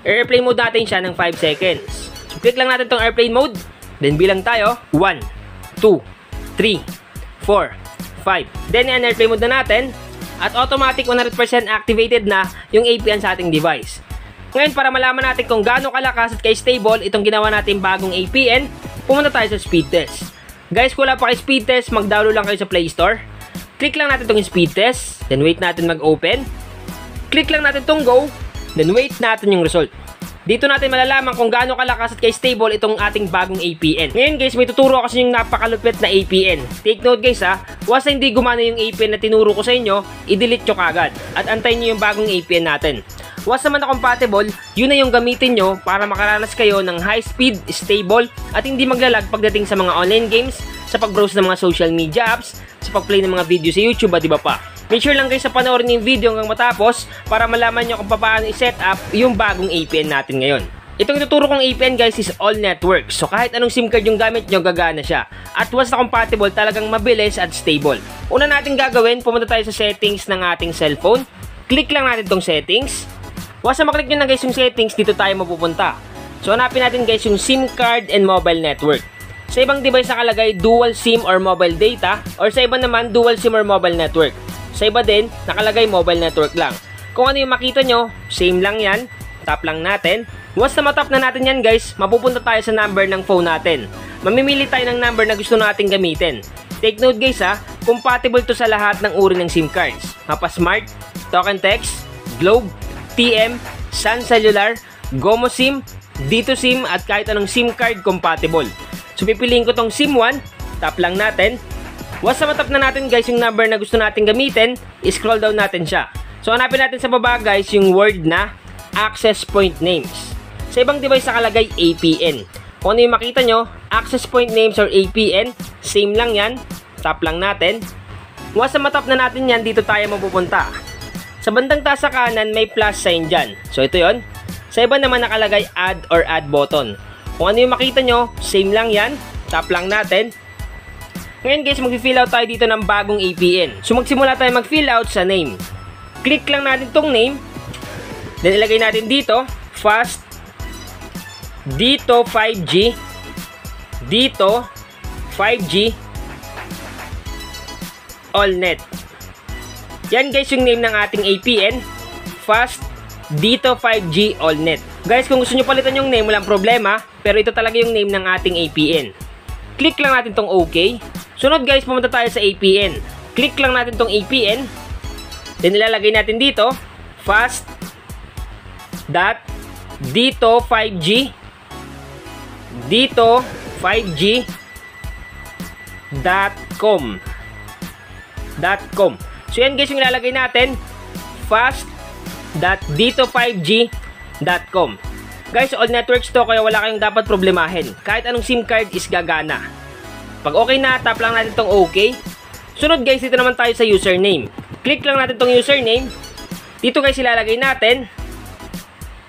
airplane mode natin siya ng 5 seconds. So, click lang natin tong airplane mode. Then, bilang tayo. 1, 2, 3, 4, 5. Then, airplane mode na natin. At automatic 100% activated na yung APN sa ating device. Ngayon, para malaman natin kung gaano kalakas at ka-stable itong ginawa natin bagong APN, pumunta tayo sa speed test. Guys, kung wala pa kayo speed test, mag-download lang kayo sa Play Store. Click lang natin itong speed test. Then, wait natin mag-open. Click lang natin itong go. Then, wait natin yung result. Dito natin malalaman kung gaano kalakas at ka-stable itong ating bagong APN. Ngayon guys, may tuturo ako sa inyong napakalupit na APN. Take note guys ha, once na hindi gumana yung APN na tinuro ko sa inyo, i-delete nyo kagad. At antayin nyo yung bagong APN natin. Once naman na compatible, yun na yung gamitin nyo para makaranas kayo ng high speed, stable, at hindi maglalag pagdating sa mga online games, sa pag-browse ng mga social media apps, sa pag-play ng mga video sa YouTube at iba pa. Make sure lang guys sa panoorin yung video hanggang matapos para malaman nyo kung paano i-set up yung bagong APN natin ngayon. Itong ituturo kong APN guys is all network. So kahit anong SIM card yung gamit nyo, gagana siya. At once na compatible, talagang mabilis at stable. Una natin gagawin, pumunta tayo sa settings ng ating cellphone. Click lang natin tong settings. Once na maklik nyo na guys yung settings, dito tayo mapupunta. So hanapin natin guys yung SIM card and mobile network. Sa ibang device nakalagay dual SIM or mobile data, or sa iba naman dual SIM or mobile network. Sa iba din, nakalagay mobile network lang. Kung ano yung makita nyo, same lang yan. Tap lang natin. Once na matap na natin yan guys, mapupunta tayo sa number ng phone natin. Mamimili tayo ng number na gusto nating gamitin. Take note guys ha, compatible to sa lahat ng uri ng SIM cards. Mapa Smart, Token Text, Globe, TM, Sun Cellular, Gomo SIM, Dito SIM at kahit anong SIM card compatible. So pipiliin ko tong SIM 1, tap lang natin. Once na matap na natin guys yung number na gusto natin gamitin, scroll down natin siya. So hanapin natin sa baba guys yung word na access point names. Sa ibang device nakalagay APN. Kung ano yung makita nyo, access point names or APN, same lang yan. Tap lang natin. Once na matap na natin yan, dito tayo mapupunta. Sa bandang taas sa kanan may plus sign dyan. So ito yon. Sa iba naman nakalagay add or add button. Kung ano yung makita nyo, same lang yan. Tap lang natin. Ngayon guys, mag-fill out tayo dito ng bagong APN. So magsimula tayo mag-fill out sa name. Click lang natin tong name. Then ilagay natin dito, fast, dito 5G, dito 5G, AllNet. Yan guys yung name ng ating APN, fast, dito 5G, AllNet. Guys, kung gusto nyo palitan yung name, walang problema, pero ito talaga yung name ng ating APN. Click lang natin tong OK. Sunod guys, pumunta tayo sa APN. Click lang natin tong APN. Then ilalagay natin dito, fast, dot, dito 5G, dito 5G, .com. So yan guys yung ilalagay natin, fast, dot, dito 5G.com. Guys, all networks to kaya wala kayong dapat problemahin. Kahit anong SIM card is gagana. Pag okay na, tap lang natin tong OK. Sunod guys, dito naman tayo sa username. Click lang natin tong username. Dito guys, ilalagay natin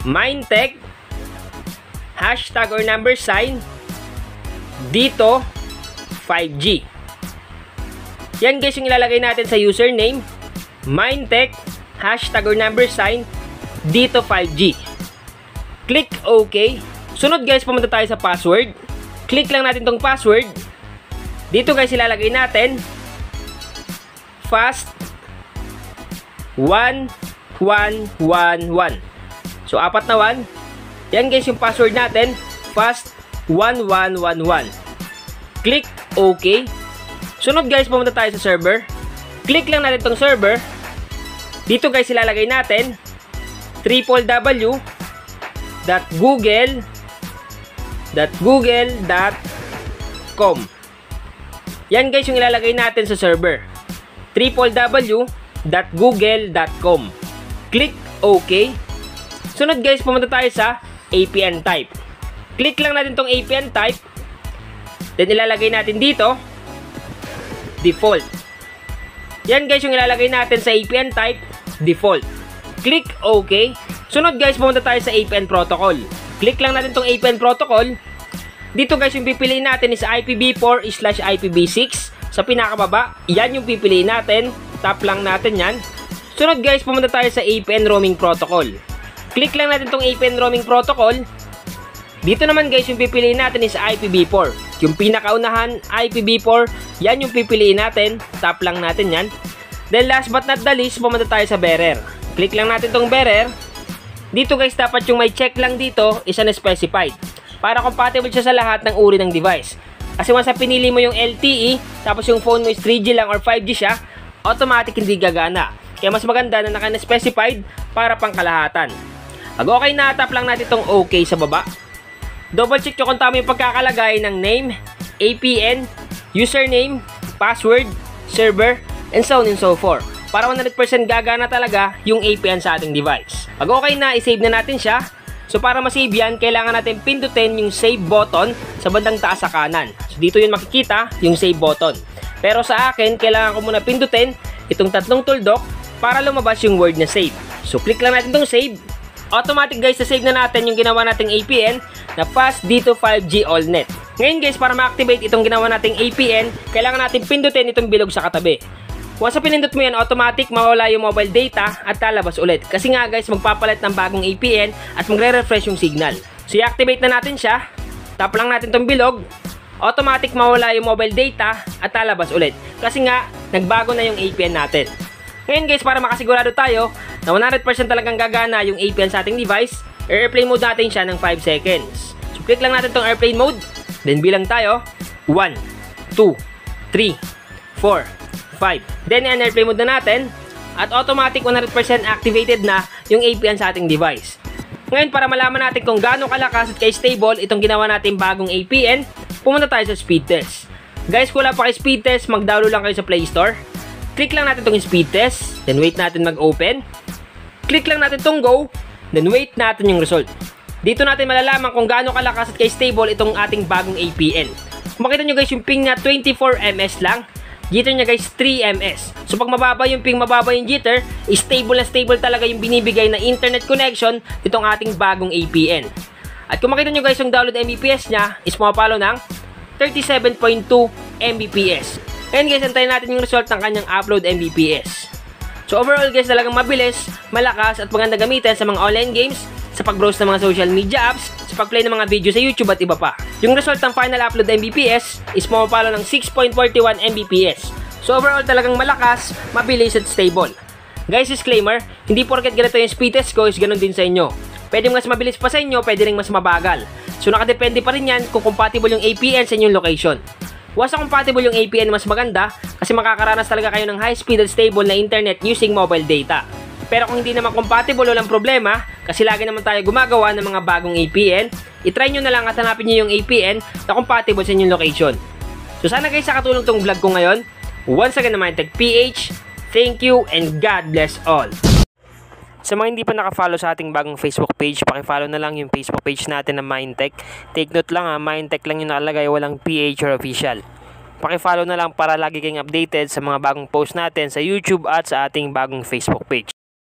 Mindtech, hashtag or number sign, dito 5G. Yan guys yung ilalagay natin sa username, Mindtech, hashtag or number sign, dito 5G. Click OK. Sunod guys, pumunta tayo sa password. Click lang natin tong password. Dito guys, ilalagay natin fast 1111. So, 4 na 1. Yan guys yung password natin, fast 1111. Click OK. Sunod guys, pumunta tayo sa server. Click lang natin tong server. Dito guys, ilalagay natin www.google.com. Yan guys yung ilalagay natin sa server, www.google.com. Click OK. Sunod guys, pumunta tayo sa APN type. Click lang natin tong APN type. Then ilalagay natin dito default. Yan guys yung ilalagay natin sa APN type, default. Click OK. Sunod guys, pumunta tayo sa APN protocol. Click lang natin tong APN protocol. Dito guys, yung pipiliin natin is IPv4/IPv6. Sa pinakababa, yan yung pipiliin natin. Tap lang natin yan. Sunod guys, pumunta tayo sa APN roaming protocol. Click lang natin tong APN roaming protocol. Dito naman guys, yung pipiliin natin is IPv4. Yung pinakaunahan, IPv4, yan yung pipiliin natin. Tap lang natin yan. Then last but not the least, pumunta tayo sa bearer. Click lang natin tong bearer. Dito guys, dapat yung may check lang dito is unspecified. Para compatible siya sa lahat ng uri ng device. Kasi once na pinili mo yung LTE, tapos yung phone mo is 3G lang or 5G siya, automatic hindi gagana. Kaya mas maganda na naka-specified para pang kalahatan. Pag okay na, tap lang natin itong OK sa baba. Double check nyo kung tama yung pagkakalagay ng name, APN, username, password, server, and so on and so forth. Para 100% gagana talaga yung APN sa ating device. Pag okay na, isave na natin siya. So para masave yan, kailangan natin pindutin yung save button sa bandang taas sa kanan. So dito yun makikita yung save button. Pero sa akin, kailangan ko muna pindutin itong tatlong tuldok para lumabas yung word na save. So click lang natin itong save. Automatic guys, na-save na natin yung ginawa nating APN na Fast dito 5G AllNet. Ngayon guys, para ma-activate itong ginawa nating APN, kailangan natin pindutin itong bilog sa katabi. Once na pinindot mo yan, automatic mawala yung mobile data at lalabas ulit. Kasi nga guys, magpapalit ng bagong APN at magre-refresh yung signal. So i-activate na natin siya. Tap lang natin itong bilog. Automatic mawala yung mobile data at lalabas ulit. Kasi nga, nagbago na yung APN natin. Ngayon guys, para makasigurado tayo na 100% talagang gagana yung APN sa ating device, airplane mode natin siya ng 5 seconds. So click lang natin tong airplane mode, then bilang tayo, 1, 2, 3, 4, 5. Then airplane mode na natin, at automatic 100% activated na yung APN sa ating device. Ngayon, para malaman natin kung gaano kalakas at ka-stable itong ginawa natin bagong APN, pumunta tayo sa speed test. Guys, kung wala pa kayo speed test, mag-download lang kayo sa Play Store. Click lang natin itong speed test, then wait natin mag-open. Click lang natin itong go, then wait natin yung result. Dito natin malalaman kung gaano kalakas at stable itong ating bagong APN. Kung makita nyo guys, yung ping na 24 ms lang, jitter nya guys 3 ms. So pag mababa yung ping, mababa yung jitter, stable na stable talaga yung binibigay na internet connection itong ating bagong APN. At kung makita nyo guys, yung download Mbps nya is pumapalo ng 37.2 Mbps. Ngayon guys, antayin natin yung result ng kanyang upload Mbps. So overall guys, talagang mabilis, malakas at maganda gamitin sa mga online games, sa pag-browse ng mga social media apps, sa pag-play ng mga video sa YouTube at iba pa. Yung result ng final upload Mbps is pumapalo ng 6.41 Mbps. So overall talagang malakas, mabilis at stable. Guys, disclaimer, hindi porket ganito yung speed test ko is ganun din sa inyo. Pwede mas mabilis pa sa inyo, pwede rin mas mabagal. So nakadepende pa rin yan kung compatible yung APN sa inyong location. Once na compatible yung APN, mas maganda kasi makakaranas talaga kayo ng high speed at stable na internet using mobile data. Pero kung hindi naman compatible, walang problema kasi lagi naman tayo gumagawa ng mga bagong APN. I-try nyo na lang at hanapin nyo yung APN na compatible sa inyong location. So sana guys, sa katulong tong vlog ko ngayon. Once again, Mindtech PH, thank you and God bless all. Sa mga hindi pa naka-follow sa ating bagong Facebook page, paki-follow na lang yung Facebook page natin na Mindtech. Take note lang Mindtech lang yung nakalagay, walang PH or official. Paki-follow na lang para lagi kayong updated sa mga bagong post natin sa YouTube at sa ating bagong Facebook page.